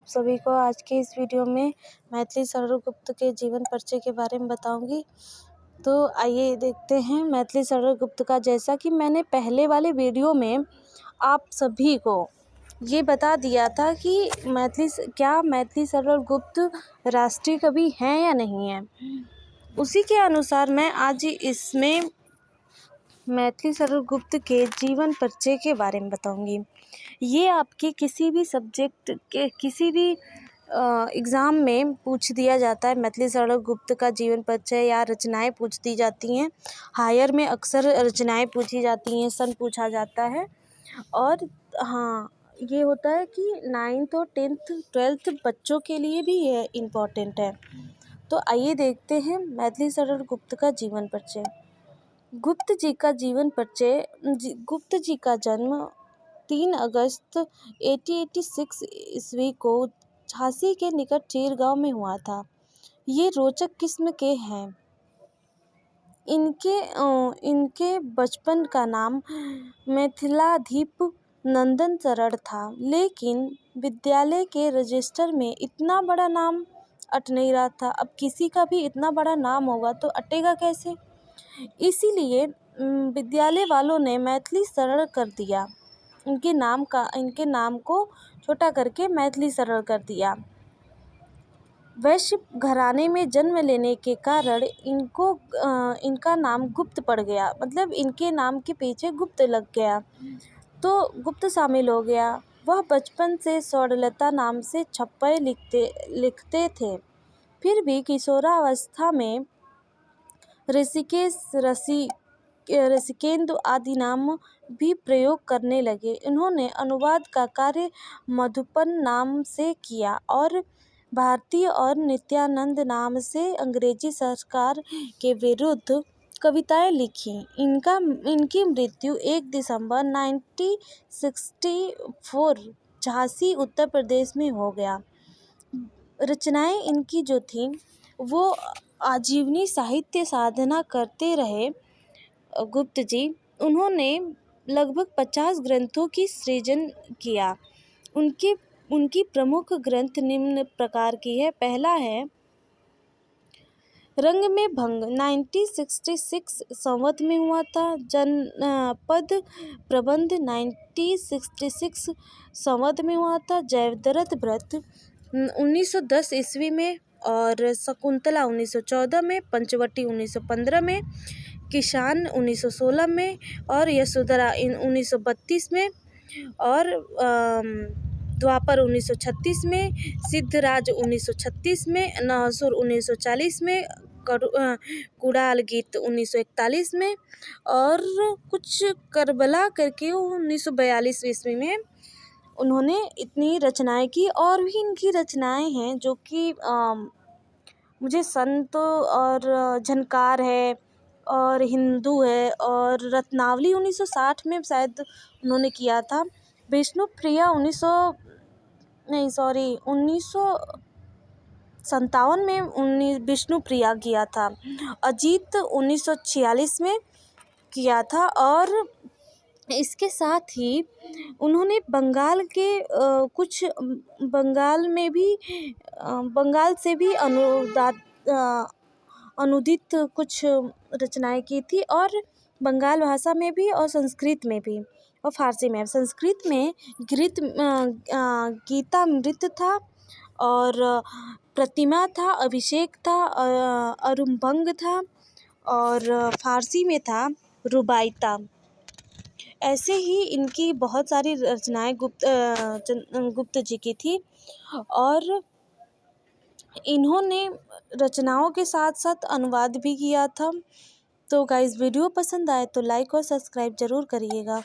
सभी को आज के इस वीडियो में मैथिली सौरगुप्त के जीवन परिचय के बारे में बताऊंगी। तो आइए देखते हैं मैथिली सौरगुप्त का। जैसा कि मैंने पहले वाले वीडियो में आप सभी को ये बता दिया था कि मैथिली सौरगुप्त राष्ट्रीय कवि हैं या नहीं है, उसी के अनुसार मैं आज इसमें मैथिली सौरगुप्त के जीवन परिचय के बारे में बताऊंगी। ये आपके किसी भी सब्जेक्ट के किसी भी एग्ज़ाम में पूछ दिया जाता है। मैथिली सौरगुप्त का जीवन परिचय या रचनाएं पूछ दी जाती हैं। हायर में अक्सर रचनाएं पूछी जाती हैं, सन पूछा जाता है। और हाँ, ये होता है कि 9th और 10th 12th बच्चों के लिए भी ये इम्पोर्टेंट है। तो आइए देखते हैं मैथिली सौरगुप्त का जीवन परिचय। गुप्त जी का जीवन परिचय। गुप्त जी का जन्म 3 अगस्त 1886 ईस्वी को झांसी के निकट चीरगांव में हुआ था। ये रोचक किस्म के हैं। इनके बचपन का नाम मिथिलाधीप नंदन शरण था, लेकिन विद्यालय के रजिस्टर में इतना बड़ा नाम अट नहीं रहा था। अब किसी का भी इतना बड़ा नाम होगा तो अटेगा कैसे, इसीलिए विद्यालय वालों ने मैथिली सरल कर दिया। इनके नाम को छोटा करके मैथिली सरल कर दिया। वैश्य घराने में जन्म लेने के कारण इनका नाम गुप्त पड़ गया। मतलब इनके नाम के पीछे गुप्त लग गया तो गुप्त शामिल हो गया। वह बचपन से सौरलता नाम से छप्पय लिखते थे। फिर भी किशोरावस्था में ऋषिकेश, ऋषिकेंदु आदि नाम भी प्रयोग करने लगे। इन्होंने अनुवाद का कार्य मधुपन नाम से किया और भारती और नित्यानंद नाम से अंग्रेजी सरकार के विरुद्ध कविताएं लिखी। इनकी मृत्यु 1 दिसंबर 1964 झांसी, उत्तर प्रदेश में हो गया। रचनाएं इनकी जो थी वो आजीवनी साहित्य साधना करते रहे गुप्त जी। उन्होंने लगभग 50 ग्रंथों की सृजन किया। उनकी प्रमुख ग्रंथ निम्न प्रकार की है। पहला है रंग में भंग, 1966 संवत में हुआ था। जनपद प्रबंध 1966 संवत में हुआ था। जयद्रथ व्रत 1910 ईस्वी में और शकुंतला 1914 में, पंचवटी 1915 में, किसान 1916 में और यशोधरा 1932 में और द्वापर 1936 में, सिद्धराज 1936 में, नहसुर 1940 में, कुड़ाल गीत 1941 में और कुछ करबला करके 1942 ईस्वी में उन्होंने इतनी रचनाएं की। और भी इनकी रचनाएं हैं जो कि मुझे संत और झनकार है और हिंदू है और रत्नावली 1960 में शायद उन्होंने किया था। विष्णुप्रिया 1957 में विष्णुप्रिया किया था। अजीत 1946 में किया था। और इसके साथ ही उन्होंने बंगाल से भी अनुदित कुछ रचनाएं की थी और बंगाल भाषा में भी और संस्कृत में भी और फारसी में। संस्कृत में गीतामृत था और प्रतिमा था, अभिषेक था, अरुम्भंग था और फारसी में था रुबाइता। ऐसे ही इनकी बहुत सारी रचनाएं गुप्त जी की थी और इन्होंने रचनाओं के साथ साथ अनुवाद भी किया था। तो गाइस, वीडियो पसंद आए तो लाइक और सब्सक्राइब ज़रूर करिएगा।